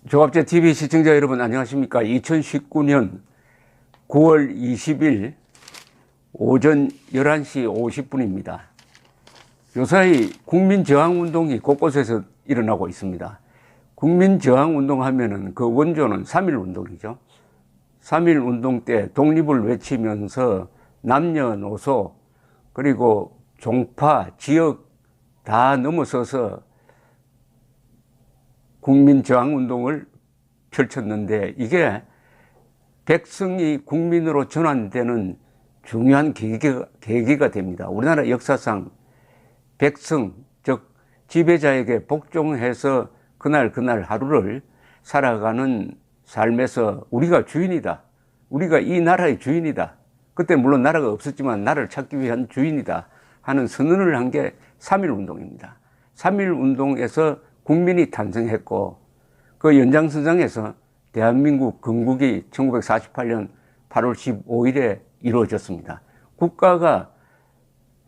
조갑제 TV 시청자 여러분 안녕하십니까? 2019년 9월 20일 오전 11시 50분입니다. 요사이 국민저항운동이 곳곳에서 일어나고 있습니다. 국민저항운동 하면은 그 원조는 3.1운동이죠. 3.1운동 때 독립을 외치면서 남녀노소 그리고 종파, 지역 다 넘어서서 국민저항운동을 펼쳤는데 이게 백성이 국민으로 전환되는 중요한 계기가 됩니다. 우리나라 역사상 백성, 즉 지배자에게 복종해서 그날 하루를 살아가는 삶에서 우리가 주인이다. 우리가 이 나라의 주인이다. 그때 물론 나라가 없었지만 나라를 찾기 위한 주인이다 하는 선언을 한 게 3.1운동입니다. 3.1운동에서 국민이 탄생했고 그 연장선상에서 대한민국 건국이 1948년 8월 15일에 이루어졌습니다. 국가가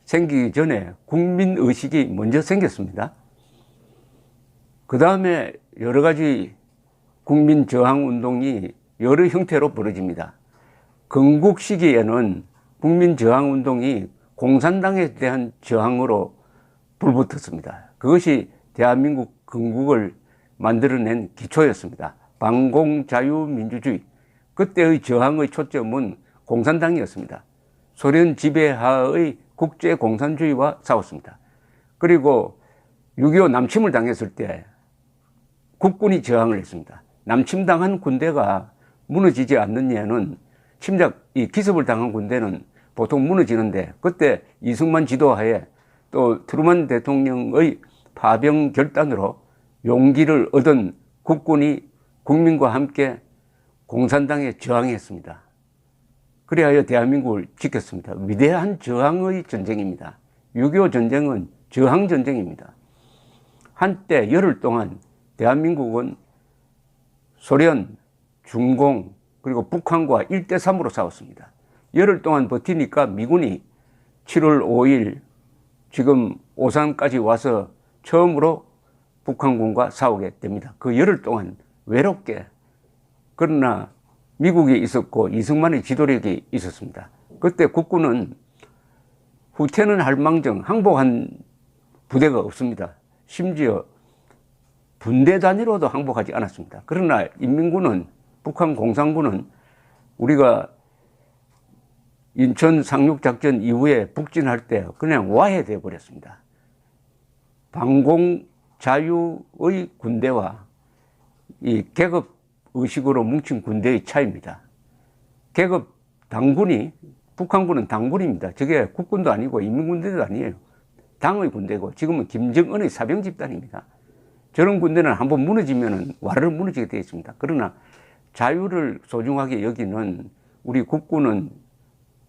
생기기 전에 국민의식이 먼저 생겼습니다. 그 다음에 여러 가지 국민저항운동이 여러 형태로 벌어집니다. 건국 시기에는 국민저항운동이 공산당에 대한 저항으로 불붙었습니다. 그것이 대한민국 건국을 만들어낸 기초였습니다. 반공자유민주주의, 그때의 저항의 초점은 공산당이었습니다. 소련 지배하의 국제공산주의와 싸웠습니다. 그리고 6.25 남침을 당했을 때 국군이 저항을 했습니다. 남침당한 군대가 무너지지 않는 예는 이 기습을 당한 군대는 보통 무너지는데 그때 이승만 지도하에 또 트루먼 대통령의 파병 결단으로 용기를 얻은 국군이 국민과 함께 공산당에 저항했습니다. 그리하여 대한민국을 지켰습니다. 위대한 저항의 전쟁입니다. 6.25 전쟁은 저항 전쟁입니다. 한때 열흘 동안 대한민국은 소련, 중공, 그리고 북한과 1대3으로 싸웠습니다. 열흘 동안 버티니까 미군이 7월 5일 지금 오산까지 와서 처음으로 북한군과 싸우게 됩니다. 그 열흘 동안 외롭게, 그러나 미국이 있었고 이승만의 지도력이 있었습니다. 그때 국군은 후퇴는 할망정 항복한 부대가 없습니다. 심지어 분대 단위로도 항복하지 않았습니다. 그러나 인민군은, 북한 공산군은 우리가 인천 상륙작전 이후에 북진할 때 그냥 와해되어 버렸습니다. 반공자유의 군대와 이 계급의식으로 뭉친 군대의 차이입니다. 계급 당군이, 북한군은 당군입니다. 저게 국군도 아니고 인민군대도 아니에요. 당의 군대고 지금은 김정은의 사병 집단입니다. 저런 군대는 한번 무너지면 와르르 무너지게 되어 있습니다. 그러나 자유를 소중하게 여기는 우리 국군은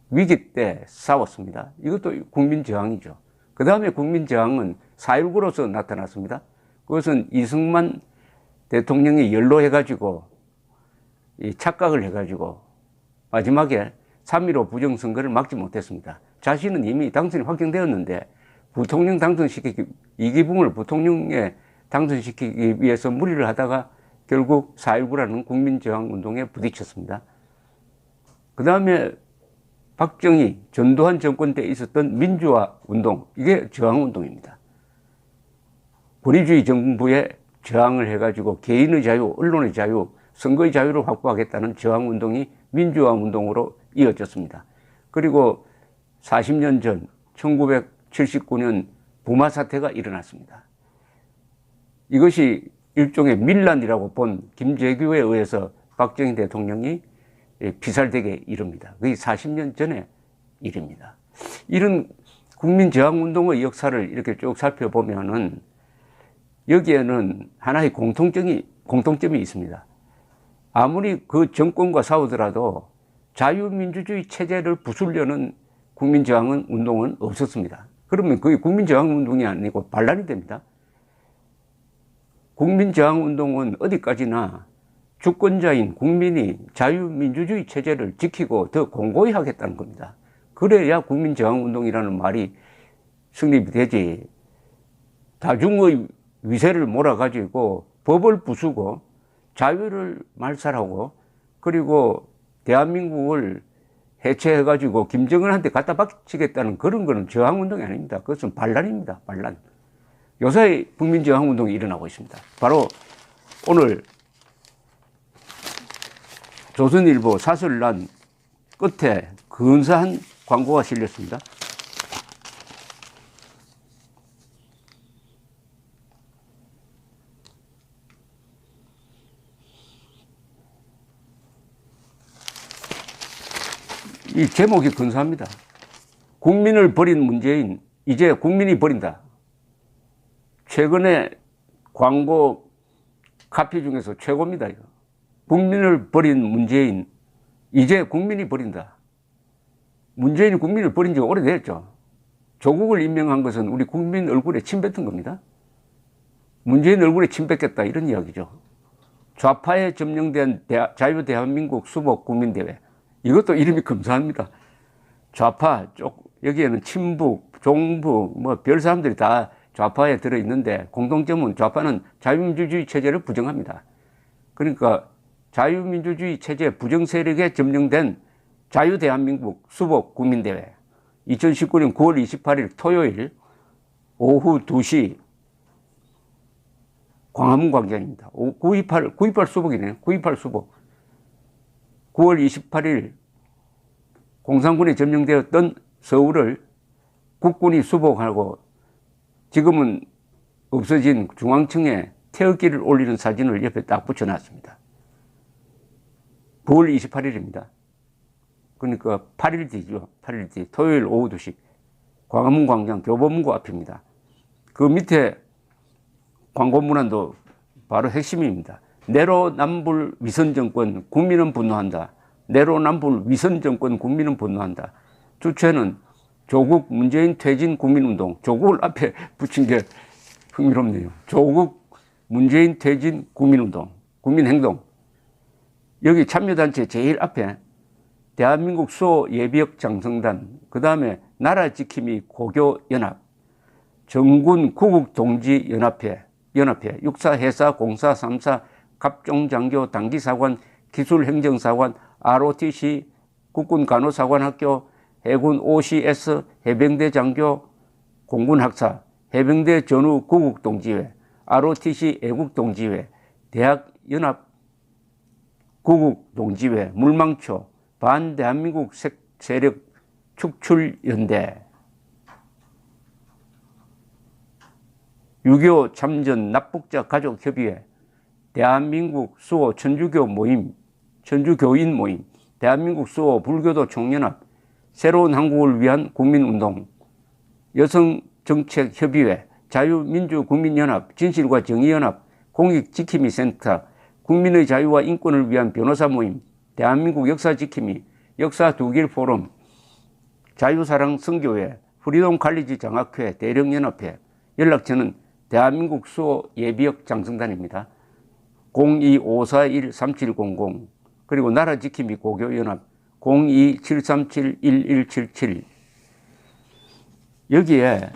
위기 때 싸웠습니다. 이것도 국민저항이죠. 그 다음에 국민저항은 4.19로서 나타났습니다. 그것은 이승만 대통령이 연로해가지고 착각을 해가지고 마지막에 3.15 부정선거를 막지 못했습니다. 자신은 이미 당선이 확정되었는데 부통령 이기붕을 부통령에 당선시키기 위해서 무리를 하다가 결국 4.19라는 국민저항운동에 부딪혔습니다. 그 다음에 박정희, 전두환 정권 때 있었던 민주화운동, 이게 저항운동입니다. 권위주의 정부에 저항을 해가지고 개인의 자유, 언론의 자유, 선거의 자유를 확보하겠다는 저항운동이 민주화운동으로 이어졌습니다. 그리고 40년 전 1979년 부마 사태가 일어났습니다. 이것이 일종의 밀란이라고 본 김재규에 의해서 박정희 대통령이 피살되게 이릅니다. 그게 40년 전의 일입니다. 이런 국민저항운동의 역사를 이렇게 쭉 살펴보면은 여기에는 하나의 공통점이 있습니다. 아무리 그 정권과 싸우더라도 자유민주주의 체제를 부수려는 국민저항운동은 없었습니다. 그러면 그게 국민저항운동이 아니고 반란이 됩니다. 국민저항운동은 어디까지나 주권자인 국민이 자유민주주의 체제를 지키고 더 공고히 하겠다는 겁니다. 그래야 국민저항운동이라는 말이 성립이 되지. 다중의 위세를 몰아가지고 법을 부수고 자유를 말살하고 그리고 대한민국을 해체해가지고 김정은한테 갖다 바치겠다는 그런 거는 저항운동이 아닙니다. 그것은 반란입니다. 반란. 요새 국민저항운동이 일어나고 있습니다. 바로 오늘 조선일보 사설란 끝에 근사한 광고가 실렸습니다. 이 제목이 근사합니다. 국민을 버린 문재인, 이제 국민이 버린다. 최근에 광고 카피 중에서 최고입니다. 이거. 국민을 버린 문재인, 이제 국민이 버린다. 문재인이 국민을 버린 지가 오래됐죠. 조국을 임명한 것은 우리 국민 얼굴에 침 뱉은 겁니다. 문재인 얼굴에 침 뱉겠다 이런 이야기죠. 좌파에 점령된 자유대한민국 수복 국민대회. 이것도 이름이 검사합니다. 좌파 쪽, 여기에는 친북, 종북, 뭐 별 사람들이 다 좌파에 들어있는데 공통점은 좌파는 자유민주주의 체제를 부정합니다. 그러니까 자유민주주의 체제 부정 세력에 점령된 자유대한민국 수복 국민대회 2019년 9월 28일 토요일 오후 2시 광화문 광장입니다. 9.28 수복이네요. 9.28 수복. 9월 28일 공산군에 점령되었던 서울을 국군이 수복하고 지금은 없어진 중앙층에 태극기를 올리는 사진을 옆에 딱 붙여놨습니다. 9월 28일입니다. 그러니까 8일 뒤죠. 8일 뒤 토요일 오후 2시 광화문 광장 교보문고 앞입니다. 그 밑에 광고 문안도 바로 핵심입니다. 내로남불 위선정권 국민은 분노한다. 내로남불 위선정권 국민은 분노한다. 주체는 조국 문재인 퇴진 국민운동. 조국을 앞에 붙인 게 흥미롭네요. 조국 문재인 퇴진 국민운동, 국민행동. 여기 참여단체 제일 앞에 대한민국 수호 예비역 장성단, 그 다음에 나라지킴이 고교연합, 정군 구국동지연합회, 육사, 해사, 공사, 삼사, 갑종장교, 단기사관, 기술행정사관, ROTC, 국군간호사관학교, 해군 OCS, 해병대 장교, 공군학사, 해병대 전후 구국동지회, ROTC 애국동지회, 대학연합 구국동지회, 물망초, 반대한민국 세력 축출연대, 6.25 참전 납북자 가족협의회, 대한민국 수호 천주교 모임, 천주교인 모임, 대한민국 수호 불교도 총연합, 새로운 한국을 위한 국민운동, 여성정책협의회, 자유민주국민연합, 진실과 정의연합, 공익지킴이 센터, 국민의 자유와 인권을 위한 변호사 모임, 대한민국 역사지킴이, 역사두길 포럼, 자유사랑 선교회, 프리덤 칼리지 장학회, 대령연합회, 연락처는 대한민국 수호 예비역 장성단입니다. 02-541-3700 그리고 나라지킴이 고교연합 02-737-1177 여기에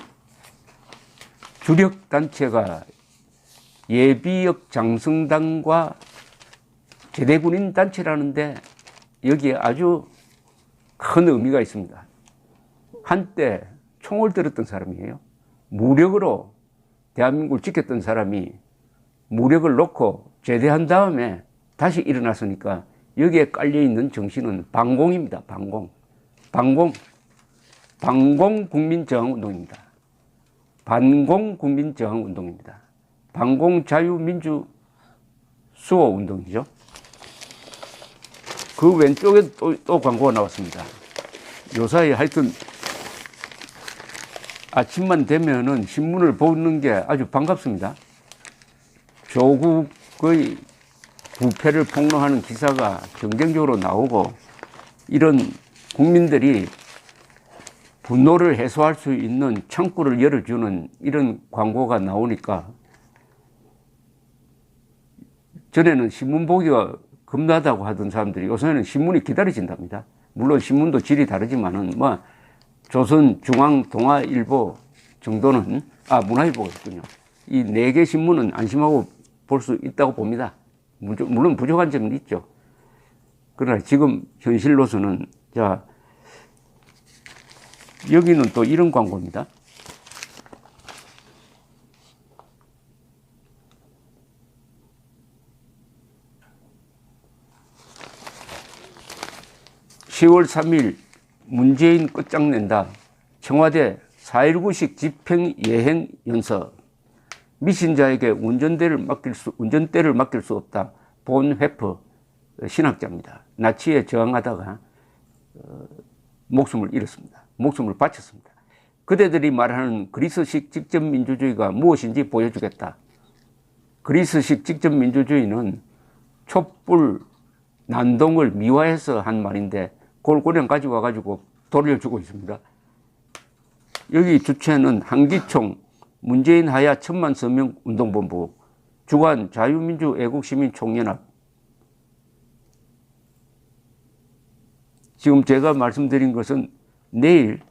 주력 단체가 예비역 장성단과 제대군인 단체라는데 여기에 아주 큰 의미가 있습니다. 한때 총을 들었던 사람이에요. 무력으로 대한민국을 지켰던 사람이 무력을 놓고 제대한 다음에 다시 일어났으니까 여기에 깔려있는 정신은 반공입니다. 반공 국민저항운동입니다. 반공 국민저항운동입니다. 반공 자유민주 수호운동이죠. 그 왼쪽에 또 광고가 나왔습니다. 요사이 하여튼 아침만 되면은 신문을 보는 게 아주 반갑습니다. 조국의 부패를 폭로하는 기사가 경쟁적으로 나오고 이런 국민들이 분노를 해소할 수 있는 창구를 열어주는 이런 광고가 나오니까 전에는 신문 보기가 겁나다고 하던 사람들이 요새는 신문이 기다려진답니다. 물론 신문도 질이 다르지만은 뭐 조선, 중앙, 동아일보 정도는 문화일보가 있군요. 이 4개 신문은 안심하고 볼 수 있다고 봅니다. 물론 부족한 점은 있죠. 그러나 지금 현실로서는, 자, 여기는 또 이런 광고입니다. (10월 3일) 문재인 끝장낸다. 청와대 4.19식 집행예행 연서. 미신 자에게 운전대를 맡길 수 없다. 본 회프 신학자입니다. 나치에 저항하다가 목숨을 잃었습니다. 목숨을 바쳤습니다. 그대들이 말하는 그리스식 직접민주주의가 무엇인지 보여주겠다. 그리스식 직접민주주의는 촛불 난동을 미화해서 한 말인데 그걸 그냥 가지고 와가지고 돌려주고 있습니다. 여기 주체는 한기총, 문재인 하야 1000만 서명 운동본부, 주관 자유민주 애국시민총연합. 지금 제가 말씀드린 것은 내일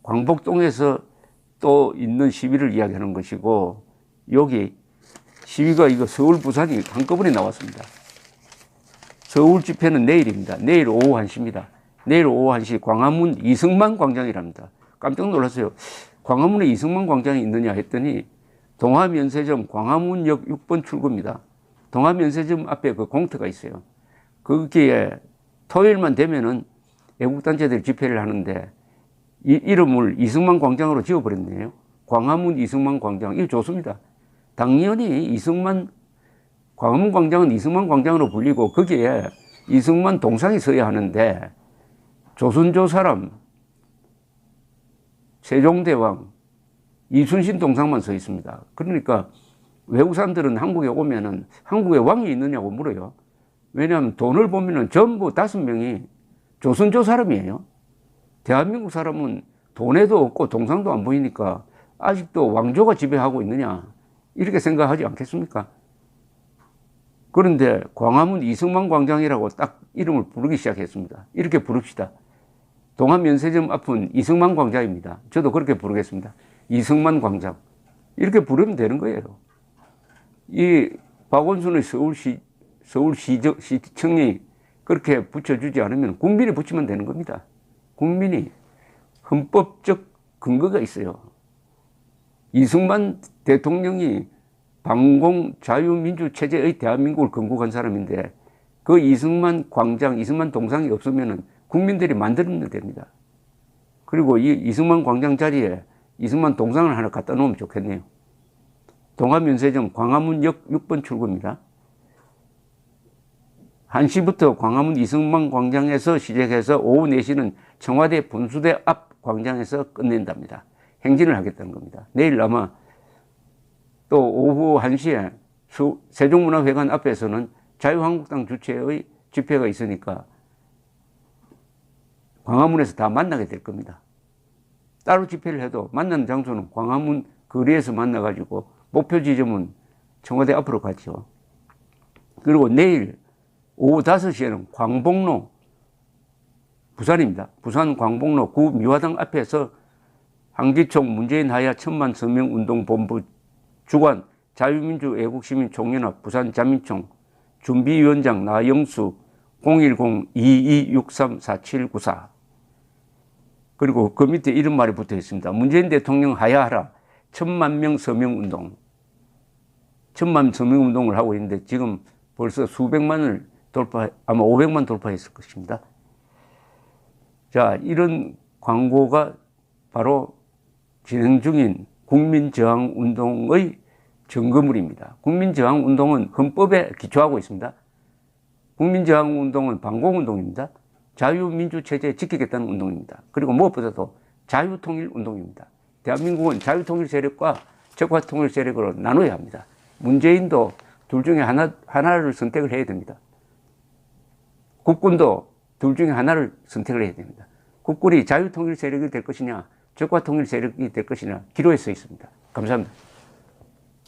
광복동에서 또 있는 시위를 이야기하는 것이고, 여기 시위가 이거 서울, 부산이 한꺼번에 나왔습니다. 서울 집회는 내일입니다. 내일 오후 1시입니다. 내일 오후 1시 광화문 이승만 광장이랍니다. 깜짝 놀랐어요. 광화문에 이승만 광장이 있느냐 했더니 동화면세점 광화문역 6번 출구입니다. 동화면세점 앞에 그 공터가 있어요. 거기에 토요일만 되면은 애국단체들이 집회를 하는데 이 이름을 이승만 광장으로 지어버렸네요. 광화문 이승만 광장. 이거 좋습니다. 당연히 광화문 광장은 이승만 광장으로 불리고 거기에 이승만 동상이 서야 하는데 조선조 사람, 세종대왕, 이순신 동상만 서 있습니다. 그러니까 외국 사람들은 한국에 오면은 한국에 왕이 있느냐고 물어요. 왜냐하면 돈을 보면은 전부 5명이 조선조 사람이에요. 대한민국 사람은 돈에도 없고 동상도 안 보이니까 아직도 왕조가 지배하고 있느냐 이렇게 생각하지 않겠습니까? 그런데 광화문 이승만 광장이라고 딱 이름을 부르기 시작했습니다. 이렇게 부릅시다. 동화면세점 앞은 이승만 광장입니다. 저도 그렇게 부르겠습니다. 이승만 광장. 이렇게 부르면 되는 거예요. 이 박원순의 서울시청이 그렇게 붙여주지 않으면 국민이 붙이면 되는 겁니다. 국민이 헌법적 근거가 있어요. 이승만 대통령이 반공 자유민주 체제의 대한민국을 건국한 사람인데 그 이승만 광장, 이승만 동상이 없으면 국민들이 만들면 됩니다. 그리고 이 이승만 광장 자리에 이승만 동상을 하나 갖다 놓으면 좋겠네요. 동화면세점 광화문역 6번 출구입니다. 1시부터 광화문 이승만 광장에서 시작해서 오후 4시는 청와대 분수대 앞 광장에서 끝낸답니다. 행진을 하겠다는 겁니다. 내일 아마 또 오후 1시에 세종문화회관 앞에서는 자유한국당 주최의 집회가 있으니까 광화문에서 다 만나게 될 겁니다. 따로 집회를 해도 만나는 장소는 광화문 거리에서 만나가지고 목표 지점은 청와대 앞으로 가죠. 그리고 내일 오후 5시에는 광복로, 부산입니다. 부산 광복로 구 미화당 앞에서 한기총 문재인 하야 1000만 서명 운동본부 주관 자유민주 애국시민총연합 부산 자민총 준비위원장 나영수 010-2263-4794. 그리고 그 밑에 이런 말이 붙어 있습니다. 문재인 대통령 하야하라 1000만 명 서명 운동. 1000만 서명 운동을 하고 있는데 지금 벌써 수백만을 아마 500만 돌파했을 것입니다. 자, 이런 광고가 바로 진행 중인 국민저항운동의 증거물입니다. 국민저항운동은 헌법에 기초하고 있습니다. 국민저항운동은 반공운동입니다. 자유민주체제 지키겠다는 운동입니다. 그리고 무엇보다도 자유통일운동입니다. 대한민국은 자유통일 세력과 적화통일 세력으로 나눠야 합니다. 문재인도 둘 중에 하나를 선택을 해야 됩니다. 국군도 둘 중에 하나를 선택을 해야 됩니다. 국군이 자유통일 세력이 될 것이냐 적화통일 세력이 될 것이냐 기로에 서 있습니다. 감사합니다.